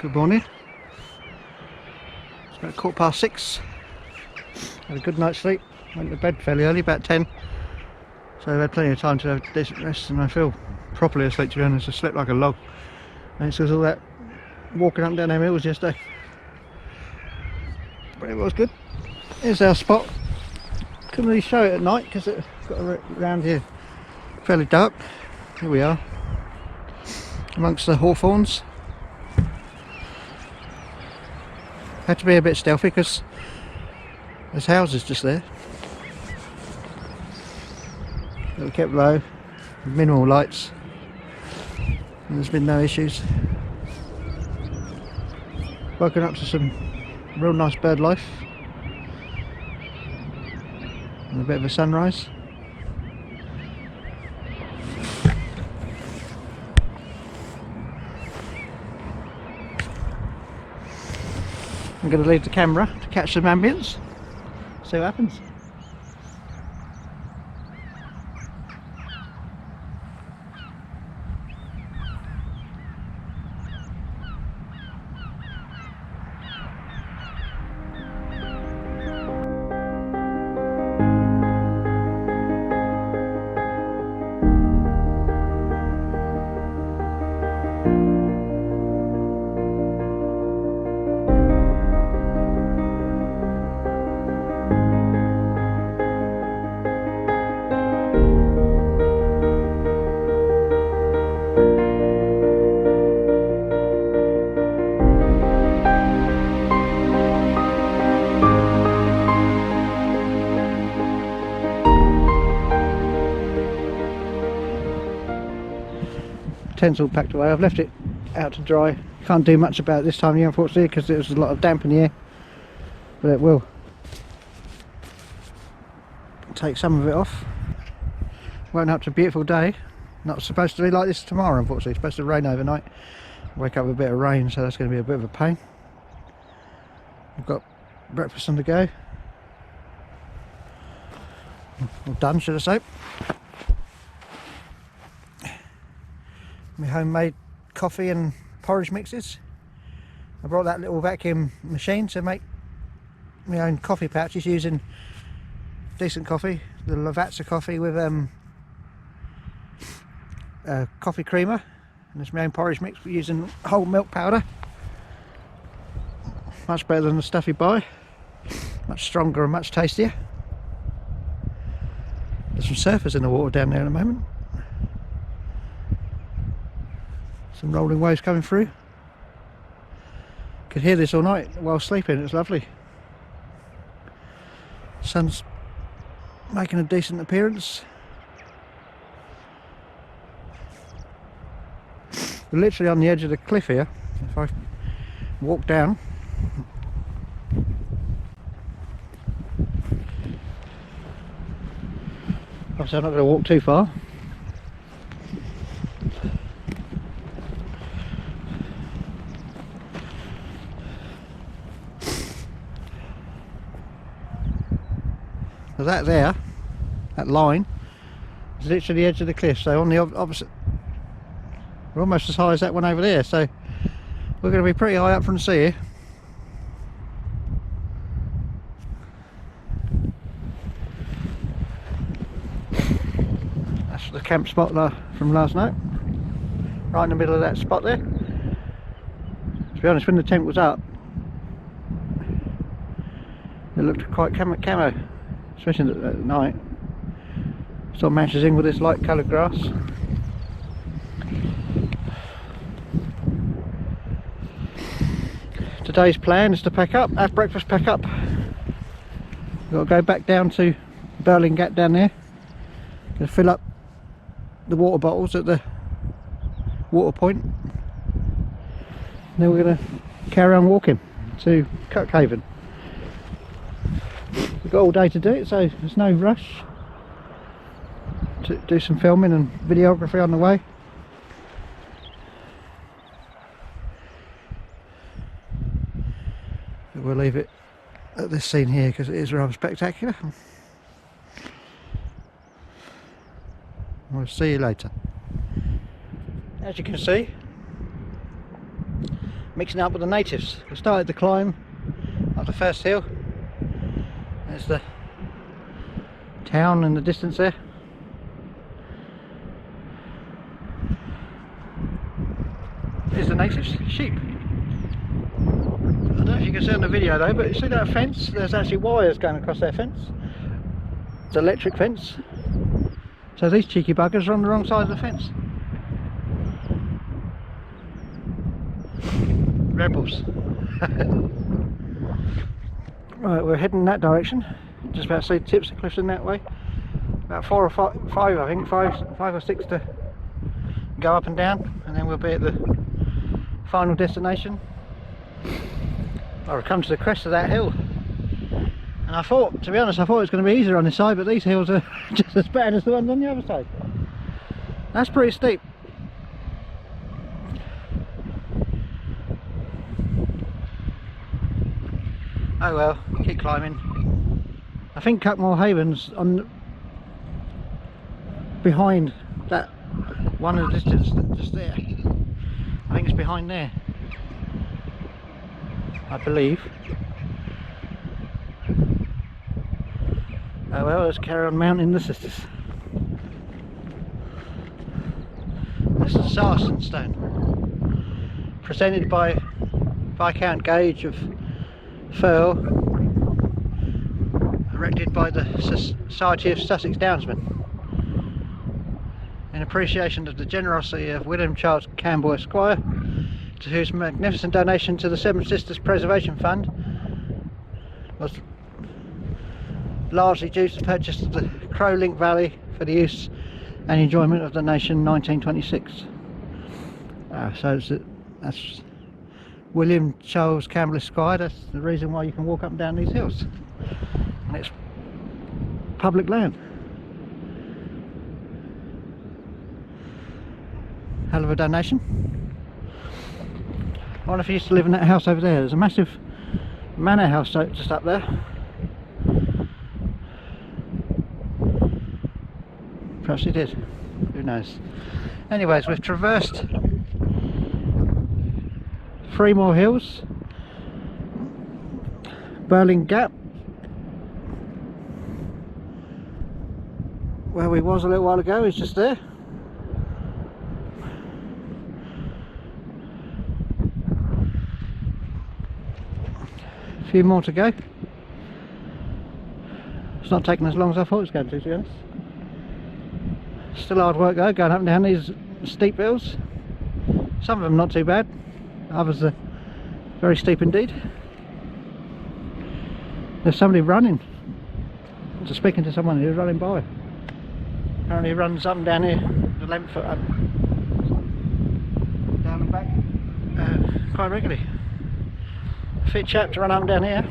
Good morning. It's about 6:15. Had a good night's sleep. Went to bed fairly early, about 10. So I've had plenty of time to have a decent rest, and I feel properly asleep, to be honest. I slept like a log. And it's because all that walking up and down them hills yesterday. But it was good. Here's our spot. Couldn't really show it at night because it's got around here fairly dark. Here we are, amongst the hawthorns. Had to be a bit stealthy because there's houses just there. But we kept low, minimal lights, and there's been no issues. Woken up to some real nice bird life and a bit of a sunrise. I'm going to leave the camera to catch some ambience, see what happens. Tent's all packed away. I've left it out to dry. Can't do much about it this time of year, unfortunately, because there's a lot of damp in the air, but it will take some of it off. Woken up to a beautiful day. Not supposed to be like this tomorrow, unfortunately. It's supposed to rain overnight. Wake up with a bit of rain, so that's going to be a bit of a pain. I've got breakfast on the go. All done, should I say. My homemade coffee and porridge mixes. I brought that little vacuum machine to make my own coffee pouches using decent coffee, the Lavazza coffee with coffee creamer, and it's my own porridge mix using whole milk powder. Much better than the stuff you buy, much stronger and much tastier. There's some surfers in the water down there at the moment. Some rolling waves coming through. Could hear this all night while sleeping. It's lovely. Sun's making a decent appearance. We're literally on the edge of the cliff here. If I walk down, obviously I'm not going to walk too far. So that there, that line, is literally the edge of the cliff. So on the opposite, we're almost as high as that one over there. So we're going to be pretty high up from the sea here. That's the camp spot from last night. Right in the middle of that spot there. To be honest, when the tent was up, it looked quite camo. Especially at night. Sort of matches in with this light coloured grass. Today's plan is to pack up, have breakfast, pack up. We've got to go back down to Berlin Gap down there. Going to fill up the water bottles at the water point. And then we're going to carry on walking to Cuckmere. We've got all day to do it, so there's no rush to do some filming and videography on the way. But we'll leave it at this scene here because it is rather spectacular. We'll see you later. As you can see, mixing up with the natives. We started the climb up the first hill. There's the town in the distance there. Here's the natives, sheep. I don't know if you can see on the video though, but you see that fence? There's actually wires going across that fence. It's an electric fence. So these cheeky buggers are on the wrong side of the fence. Rebels. Right, we're heading in that direction. Just about to see the tips of cliffs in that way. About five I think, five or six to go up and down, and then we'll be at the final destination. I've come to the crest of that hill, and I thought, to be honest, I thought it was going to be easier on this side, but these hills are just as bad as the ones on the other side. That's pretty steep. Oh well, keep climbing. I think Cuckmere Haven's on behind that one in the distance, just there. I think it's behind there, I believe. Oh well, let's carry on mounting the sisters. This is sarsen stone, presented by Viscount Gage of Firle, erected by the Society of Sussex Downsmen in appreciation of the generosity of William Charles Campbell Esquire, to whose magnificent donation to the Seven Sisters Preservation Fund was largely due to the purchase of the Crow Link Valley for the use and enjoyment of the nation in 1926. So that's William Charles Campbell Esquire. That's the reason why you can walk up and down these hills, and it's public land. Hell of a donation. I wonder if he used to live in that house over there. There's a massive manor house just up there. Perhaps he did, who knows. Anyways, we've traversed 3 more hills. Berlin Gap, where we was a little while ago, is just there. A few more to go. It's not taking as long as I thought it was going to be honest. Still hard work though, going up and down these steep hills. Some of them not too bad, others are very steep indeed. There's somebody running. I was speaking to someone who was running by. Apparently he runs up and down here, the 11 foot up, down and back, quite regularly. Fit chap to run up and down here.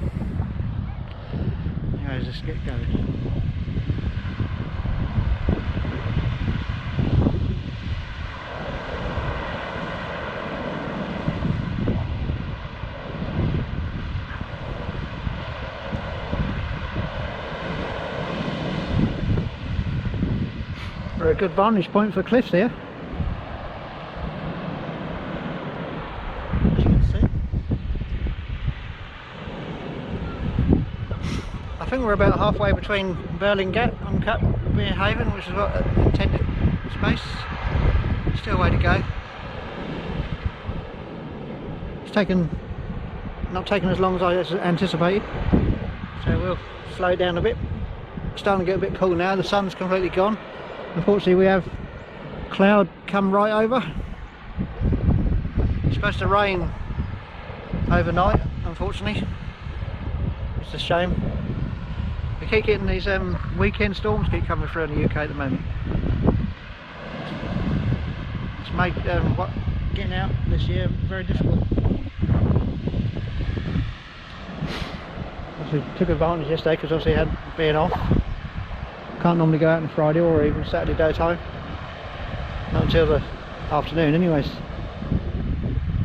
Anyways, let's get going. We're at a good vantage point for cliffs here. As you can see. I think we're about halfway between Berlin Gap and Cuckmere Haven, which is what intended space. Still a way to go. It's not taken as long as I anticipated, so we'll slow down a bit. It's starting to get a bit cool now. The sun's completely gone. Unfortunately, we have cloud come right over. It's supposed to rain overnight, unfortunately. It's a shame. We keep getting these weekend storms keep coming through in the UK at the moment. It's made getting out this year very difficult. We took advantage yesterday because obviously it had been off. Can't normally go out on Friday or even Saturday daytime. Not until the afternoon anyways.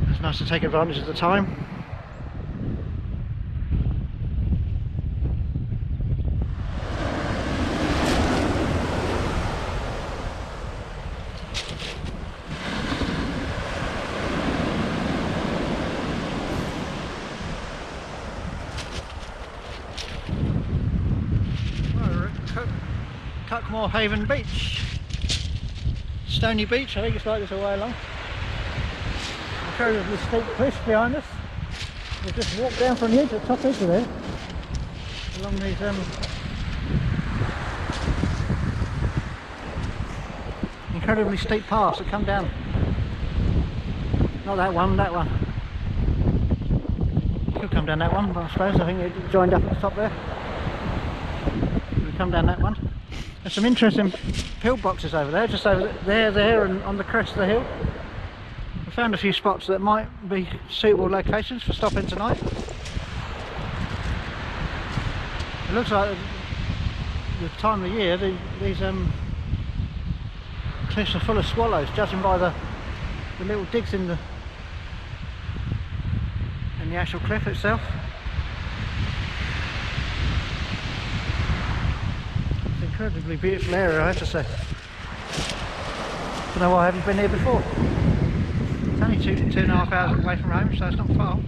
It's nice to take advantage of the time. More Haven Beach. Stony Beach, I think it's like this all the way along. Incredibly steep cliffs behind us. We've just walked down from the edge, the top edge of there. Along these incredibly steep paths that come down. Not that one, that one. Could come down that one, but I suppose I think it joined up at the top there. We come down that one. There's some interesting pillboxes over there, just over there and on the crest of the hill. We found a few spots that might be suitable locations for stopping tonight. It looks like the time of year these cliffs are full of swallows, judging by the little digs in the actual cliff itself. It's an incredibly beautiful area, I have to say. Don't know why I haven't been here before. It's only 2.5 hours away from home, so it's not far.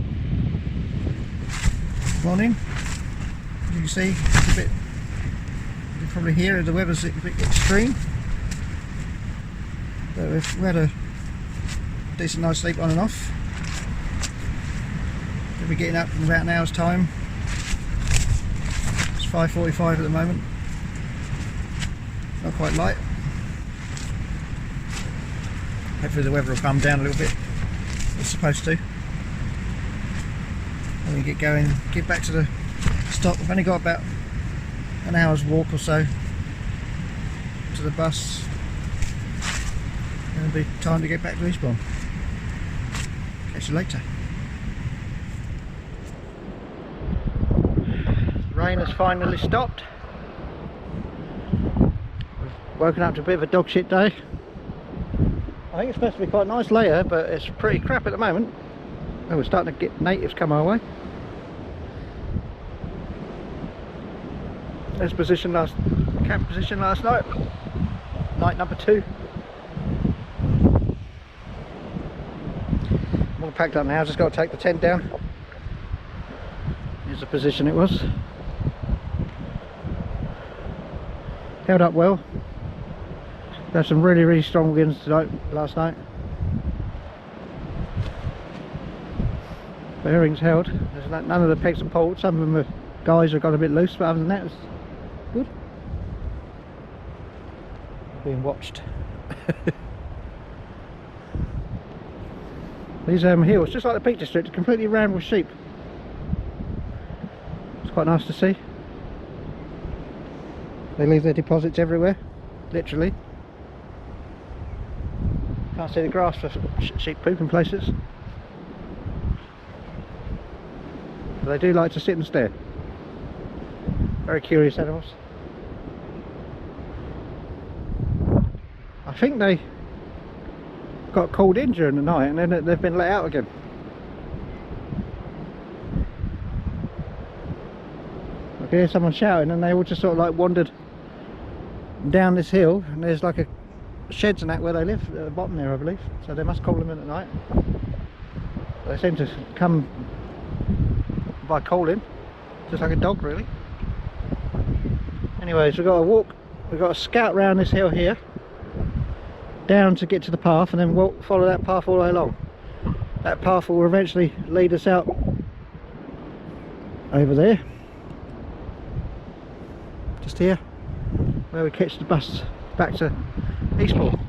Morning. As you can see, it's a bit, you can probably hear the weather's a bit extreme. But we've had a decent night's sleep on and off. We'll be getting up in about an hour's time. It's 5:45 at the moment. Not quite light. Hopefully the weather will calm down a little bit. It's supposed to. And we get going, get back to the stop. We've only got about an hour's walk or so to the bus. And it'll be time to get back to Eastbourne. Catch you later. The rain has finally stopped. We've woken up to a bit of a dog shit day. I think it's supposed to be quite nice later, but it's pretty crap at the moment. Oh, we're starting to get natives come our way. There's camp position last night. Night number 2. I'm all packed up now, just got to take the tent down. Here's the position it was. Held up well. There's some really strong winds last night. Bearings held. There's none of the pegs are pulled. Some of them are guys have got a bit loose, but other than that, it's good. Being watched. These hills, just like the Peak District, are completely round with sheep. It's quite nice to see. They leave their deposits everywhere, literally. Can't see the grass for sheep poop in places. But they do like to sit and stare. Very curious animals. I think they got called in during the night and then they've been let out again. I can hear someone shouting and they all just sort of like wandered down this hill, and there's like a sheds and that where they live at the bottom there, I believe. So they must call them in at night. They seem to come by calling, just like a dog really. Anyways, we've got to walk, we've got to scout round this hill here, down to get to the path, and then follow that path all the way along. That path will eventually lead us out over there, just here, where we catch the bus back to Eastbourne.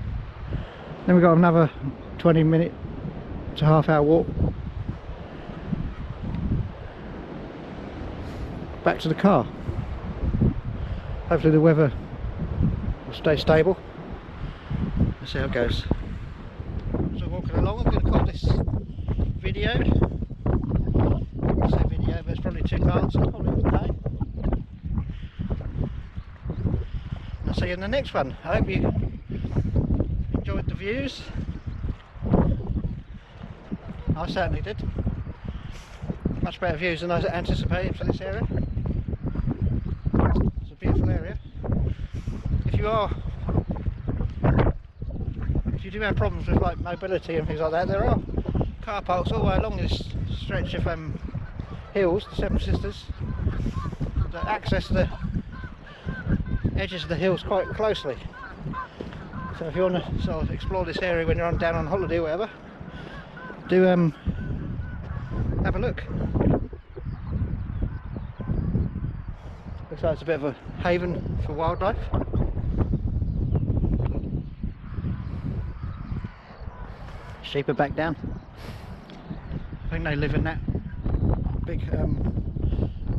Then we've got another 20-minute to half-hour walk back to the car. Hopefully the weather will stay stable. Let's see how it goes. So walking along, I'm going to call this video. I say video, but it's probably 2 parts. I'll call it a day. And I'll see you in the next one. I hope you enjoyed the views. I certainly did. Much better views than I anticipated for this area. It's a beautiful area. If you do have problems with like mobility and things like that, there are car parks all the way along this stretch of hills, the Seven Sisters, that access the edges of the hills quite closely. So if you want to sort of explore this area when you're down on holiday or whatever, do have a look. Looks like it's a bit of a haven for wildlife. Sheep are back down. I think they live in that big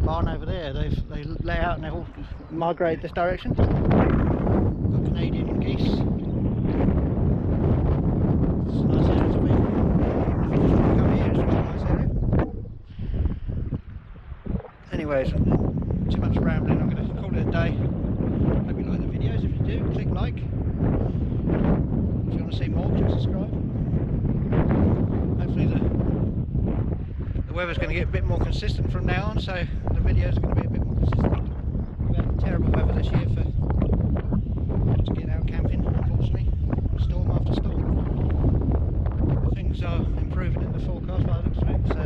barn over there. They lay out and they all migrate this direction. Got Canadian geese. It's a nice area to be. If you just want to come here, it's a really nice area. Anyways, too much rambling. I'm going to call it a day. Hope you like the videos. If you do, click like. If you want to see more, click subscribe. Hopefully the weather's going to get a bit more consistent from now on, so the videos are going to be a bit more consistent. We've had terrible weather this year to get out camping, unfortunately. Storm after storm. Things are improving in the forecast by the looks of it, so